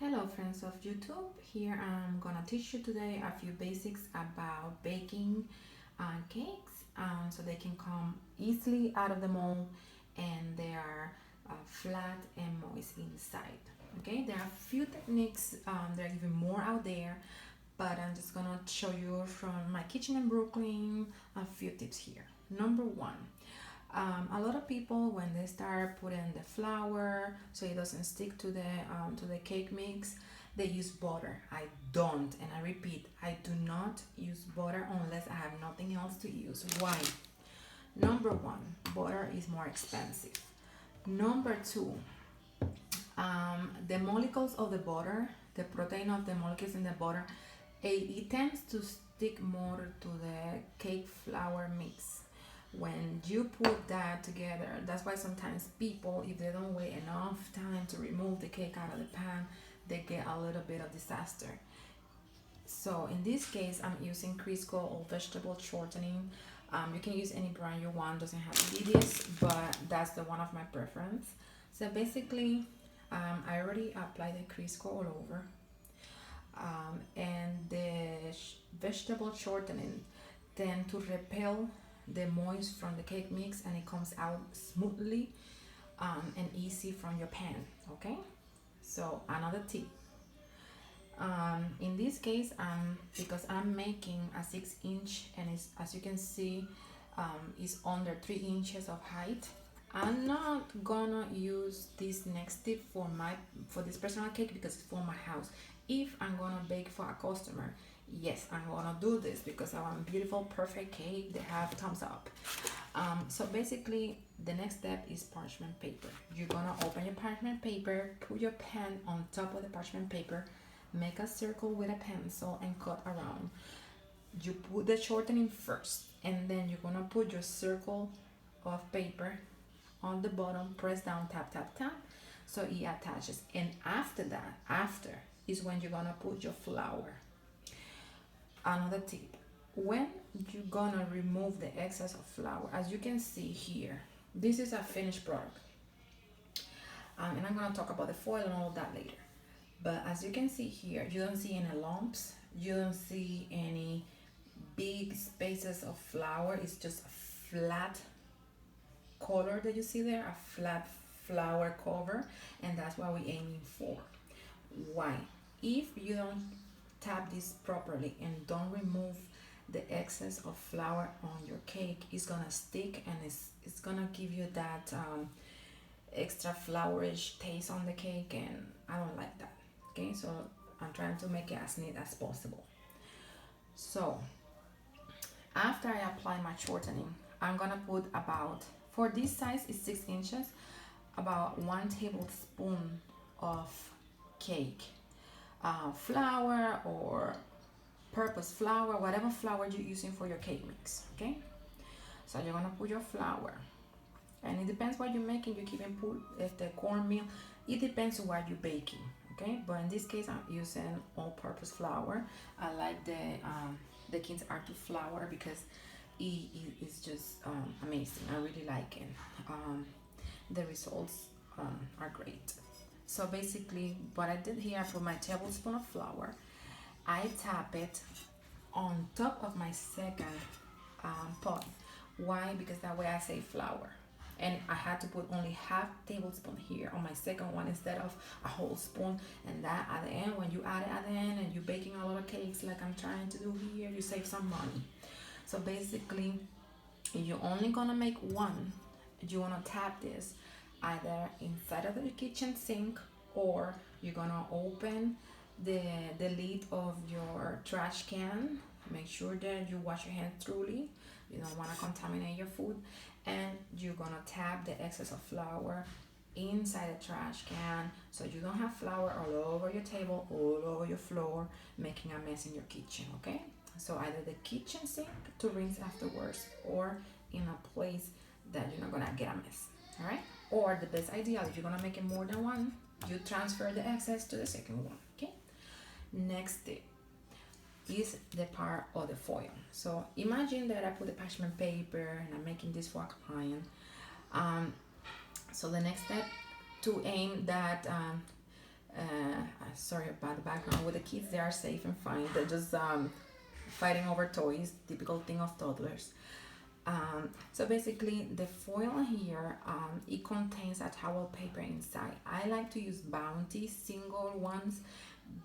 Hello friends of YouTube, here I'm gonna teach you today a few basics about baking cakes so they can come easily out of the mold and they are flat and moist inside. Okay, there are a few techniques, there are even more out there, but I'm just gonna show you from my kitchen in Brooklyn a few tips here. Number one, a lot of people when they start putting the flour so it doesn't stick to the cake mix, they use butter. I don't, and I repeat, I do not use butter unless I have nothing else to use. Why? Number one, butter is more expensive. Number two, the molecules of the butter, the protein of the molecules in the butter, it tends to stick more to the cake flour mix when you put that together. That's why sometimes people, if they don't wait enough time to remove the cake out of the pan, they get a little bit of disaster. So in this case, I'm using Crisco or vegetable shortening. You can use any brand you want, doesn't have to be this, but that's the one of my preference. So basically, I already applied the Crisco all over, and the vegetable shortening tend to repel the moist from the cake mix and it comes out smoothly and easy from your pan. Okay, so another tip, in this case, because I'm making a 6 inch and it's, as you can see, is under 3 inches of height. I'm not gonna use this next tip for this personal cake because it's for my house. If I'm gonna bake for a customer, yes, I'm gonna do this because I want beautiful, perfect cake. They have thumbs up. So basically, the next step is parchment paper. You're gonna open your parchment paper, put your pen on top of the parchment paper, make a circle with a pencil and cut around. You put the shortening first, and then you're gonna put your circle of paper on the bottom, press down, tap, tap, tap, so it attaches. And after that, after is when you're gonna put your flour. Another tip, when you're gonna remove the excess of flour, as you can see here, this is a finished product. And I'm gonna talk about the foil and all of that later. But as you can see here, you don't see any lumps, you don't see any big spaces of flour. It's just a flat color that you see there, a flat flour cover, and that's what we're aiming for. Why? If you don't tap this properly and don't remove the excess of flour on your cake, it's gonna stick and it's gonna give you that extra flourish taste on the cake, and I don't like that. Okay, so I'm trying to make it as neat as possible. So after I apply my shortening, I'm gonna put about, for this size is 6 inches, about 1 tablespoon of cake flour or purpose flour, whatever flour you're using for your cake mix. Okay, so you're gonna put your flour, and it depends what you're making. You can put if the cornmeal, it depends on what you're baking. Okay, but in this case I'm using all-purpose flour. I like the King's Arctic flour because it's just amazing. I really like it. The results are great. So basically what I did here, I put my tablespoon of flour, I tap it on top of my second pot. Why? Because that way I save flour. And I had to put only half tablespoon here on my second one instead of a whole spoon. And that at the end, when you add it at the end and you're baking a lot of cakes like I'm trying to do here, you save some money. So basically, if you're only gonna make one, you wanna tap this either inside of the kitchen sink, or you're gonna open the lid of your trash can. Make sure that you wash your hands thoroughly. You don't want to contaminate your food, and you're gonna tap the excess of flour inside the trash can so you don't have flour all over your table, all over your floor, making a mess in your kitchen. Okay, so either the kitchen sink to rinse afterwards, or in a place that you're not gonna get a mess. All right, or the best idea, if you're gonna make it more than one, you transfer the excess to the second one. Okay, next tip is the part of the foil. So imagine that I put the parchment paper and I'm making this for a client. So the next step to aim that sorry about the background. With the kids, they are safe and fine. They're just fighting over toys, typical thing of toddlers. So basically, the foil here, it contains a towel paper inside. I like to use Bounty single ones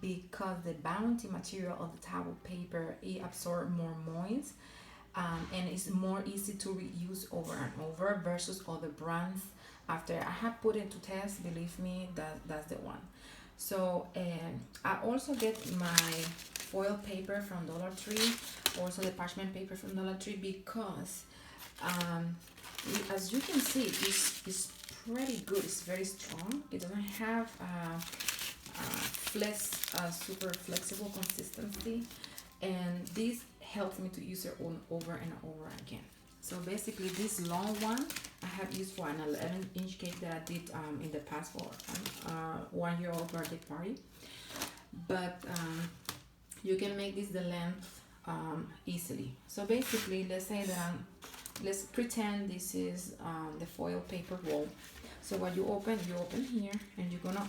because the Bounty material of the towel paper, it absorbs more moist, and it's more easy to reuse over and over versus other brands. After I have put it to test, believe me, that's the one. So I also get my foil paper from Dollar Tree, also the parchment paper from Dollar Tree, because um, as you can see, it's pretty good. It's very strong. It doesn't have super flexible consistency, and this helps me to use it over and over again. So basically, this long one I have used for an 11-inch cake that I did in the past for 1-year-old birthday party. But you can make this the length easily. So basically, let's pretend this is the foil paper roll. So what you open here, and you're gonna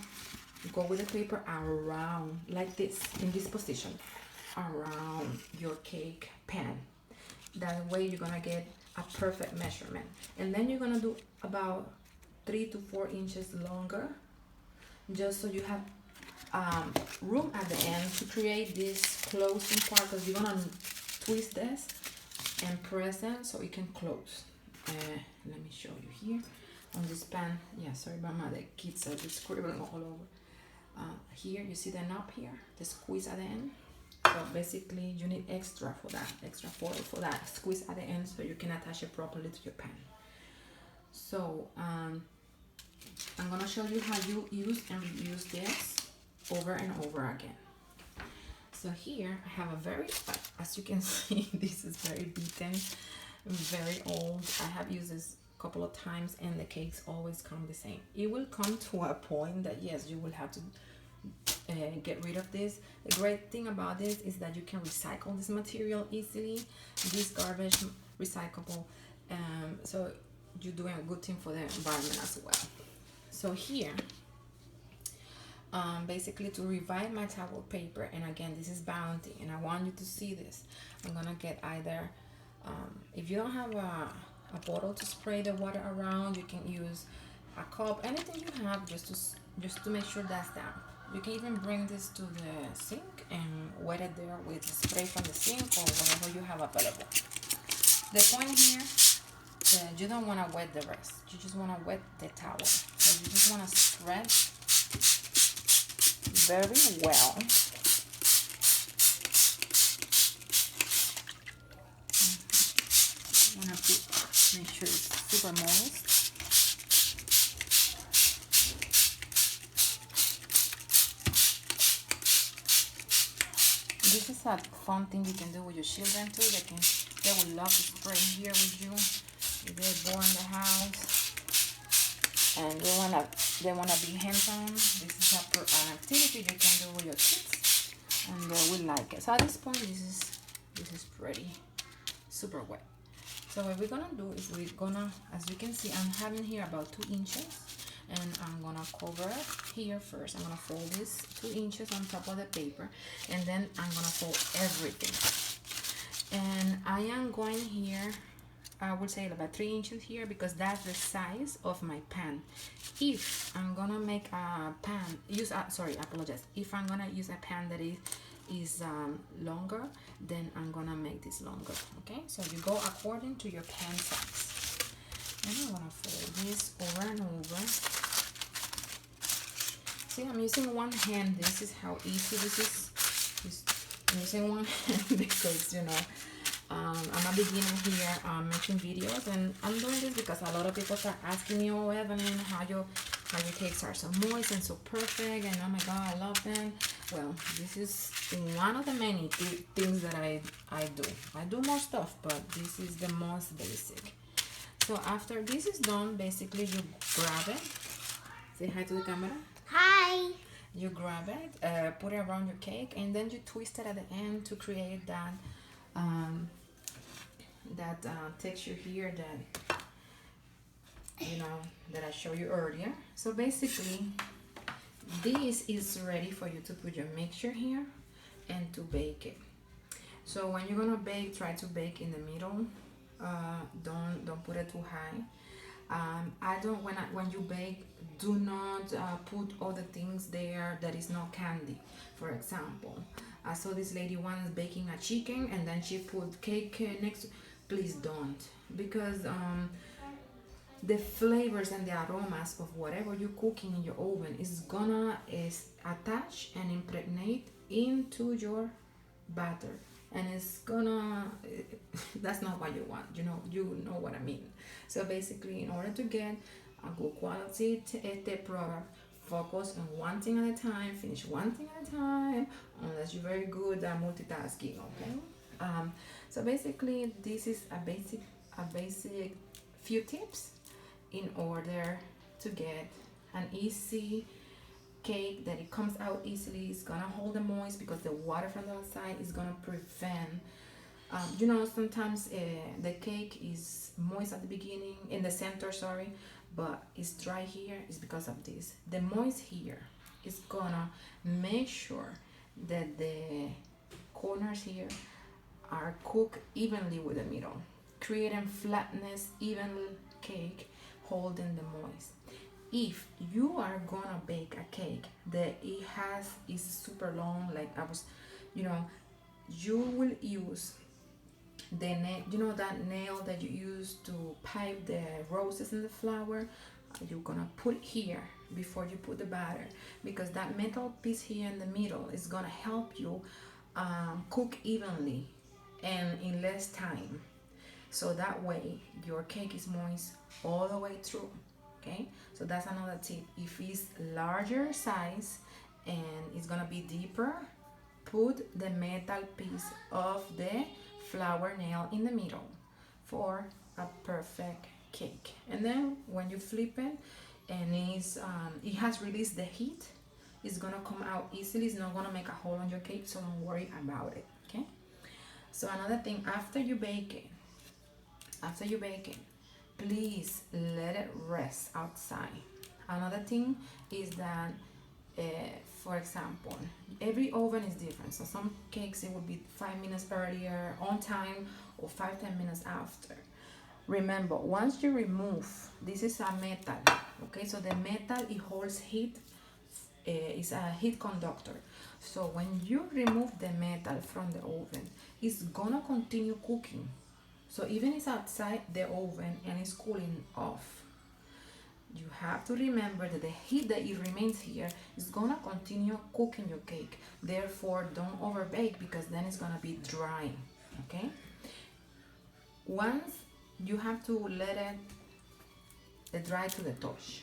go with the paper around like this, in this position, around your cake pan. That way you're gonna get a perfect measurement, and then you're gonna do about 3 to 4 inches longer, just so you have room at the end to create this closing part, because you're gonna twist this and press it so it can close. Let me show you here on this pan. Yeah, sorry about the kids are just scribbling all over. Here you see the knob here, the squeeze at the end. So basically you need extra foil for that squeeze at the end, so you can attach it properly to your pan. So I'm gonna show you how you use and reuse this over and over again. So here I have a very, as you can see, this is very beaten, very old. I have used this a couple of times, and the cakes always come the same. It will come to a point that yes, you will have to get rid of this. The great thing about this is that you can recycle this material easily. This garbage recyclable, so you're doing a good thing for the environment as well. So here, basically, to revive my towel paper, and again, this is Bounty, and I want you to see this. I'm gonna get either if you don't have a bottle to spray the water around, you can use a cup, anything you have, just to make sure that's down. You can even bring this to the sink and wet it there with spray from the sink or whatever you have available. The point here, you don't want to wet the rest. You just want to wet the towel. So you just want to spread very well. You want to make sure it's super moist. This is a fun thing you can do with your children too. They will love to spray here with you if they're bored in the house and they wanna be hands-on. This is an activity you can do with your kids, and they will like it. So at this point, this is pretty super wet. So what we're gonna do is as you can see, I'm having here about 2 inches. And I'm gonna cover here first. I'm gonna fold this 2 inches on top of the paper, and then I'm gonna fold everything. And I am going here, I would say about 3 inches here, because that's the size of my pan. If I'm gonna make a pan, if I'm gonna use a pan that is longer, then I'm gonna make this longer. Okay, so you go according to your pan size. And I'm gonna fold this over and over. See, I'm using one hand. This is how easy this is. I'm using one hand because, I'm a beginner here making videos, and I'm doing this because a lot of people start asking me, oh, Evelyn, how your cakes are so moist and so perfect, and oh my God, I love them. Well, this is one of the many things that I do. I do more stuff, but this is the most basic. So after this is done, basically you grab it. Say hi to the camera. Hi. You grab it, put it around your cake, and then you twist it at the end to create that texture here that I showed you earlier. So basically, this is ready for you to put your mixture here and to bake it. So when you're gonna bake, try to bake in the middle. Don't put it too high. I don't when you bake, do not put other things there that is not candy. For example, I saw this lady once baking a chicken and then she put cake next. Please don't, because the flavors and the aromas of whatever you're cooking in your oven is gonna attach and impregnate into your batter, and it's gonna that's not what you want, you know what I mean. So basically, in order to get a good quality product, focus on one thing at a time, finish one thing at a time, unless you're very good at multitasking. Okay. So basically, this is a basic few tips in order to get an easy cake that it comes out easily. It's gonna hold the moist because the water from the outside is gonna prevent sometimes the cake is moist at the beginning, in the center, sorry, but it's dry here. It's because of this. The moist here is gonna make sure that the corners here are cooked evenly with the middle, creating flatness, even cake holding the moist. If you are gonna bake a cake that is super long, like I was, you will use the nail, that nail that you use to pipe the roses in the flour. You're gonna put it here before you put the batter, because that metal piece here in the middle is gonna help you cook evenly and in less time, so that way your cake is moist all the way through. Okay, so that's another tip. If it's larger size and it's gonna be deeper, put the metal piece of the flour nail in the middle for a perfect cake. And then when you flip it and it has released the heat, it's gonna come out easily. It's not gonna make a hole on your cake, so don't worry about it. Okay, so another thing, after you bake it, please let it rest outside. Another thing is that for example, every oven is different. So some cakes, it will be 5 minutes earlier on time, or 5-10 minutes after. Remember, once you remove, this is a metal, okay, so the metal, it holds heat, is a heat conductor. So when you remove the metal from the oven, it's gonna continue cooking. So even it's outside the oven and it's cooling off, you have to remember that the heat that it remains here is gonna continue cooking your cake. Therefore, don't overbake, because then it's gonna be dry. Okay, once you have to let it dry to the touch,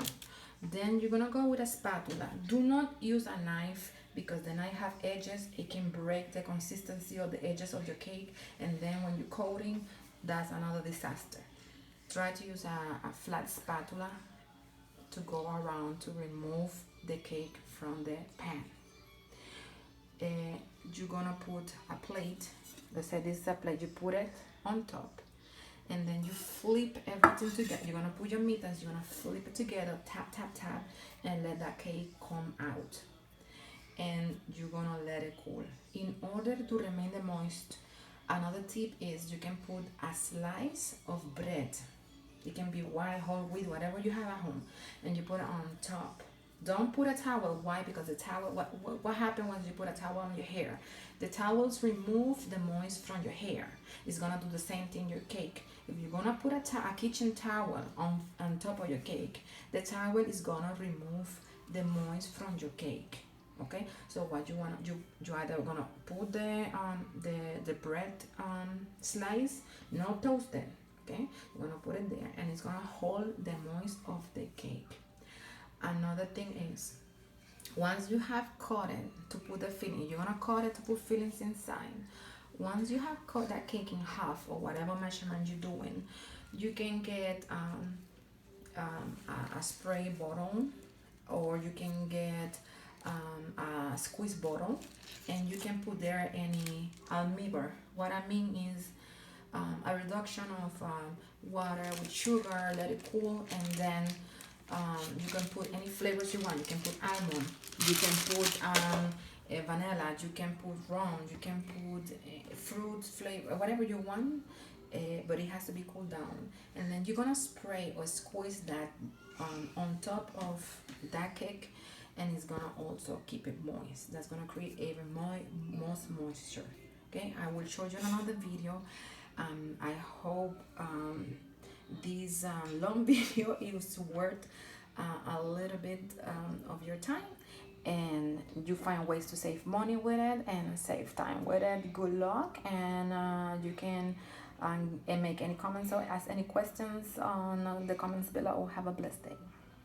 then you're gonna go with a spatula. Do not use a knife, because the knife have edges. It can break the consistency of the edges of your cake, and then when you're coating, that's another disaster. Try to use a flat spatula to go around to remove the cake from the pan. You're gonna put a plate. Let's say this is a plate. You put it on top, and then you flip everything together. You're gonna put your mittens. You're gonna flip it together, tap, tap, tap, and let that cake come out. And you're gonna let it cool. In order to remain the moist, another tip is you can put a slice of bread. It can be white, whole wheat, whatever you have at home, and you put it on top. Don't put a towel. Why? Because the towel, what happens when you put a towel on your hair? The towels remove the moist from your hair. It's gonna do the same thing your cake. If you're gonna put a kitchen towel on top of your cake, the towel is gonna remove the moist from your cake. Okay, so what you wanna you either gonna put the bread slice, not toasted. Okay, you're gonna put it there, and it's gonna hold the moist of the cake. Another thing is, once you have cut it to put the filling, you're gonna cut it to put fillings inside. Once you have cut that cake in half, or whatever measurement you're doing, you can get a spray bottle, or you can get a squeeze bottle, and you can put there any almíbar. What I mean is a reduction of water with sugar, let it cool, and then You can put any flavors you want. You can put almond, you can put vanilla, you can put rum, you can put fruit flavor, whatever you want, but it has to be cooled down. And then you're gonna spray or squeeze that on top of that cake, and it's gonna also keep it moist. That's gonna create even more most moisture. Okay, I will show you in another video. I hope this long video is worth a little bit of your time, and you find ways to save money with it and save time with it. Good luck, and you can and make any comments or ask any questions on the comments below. Have a blessed day.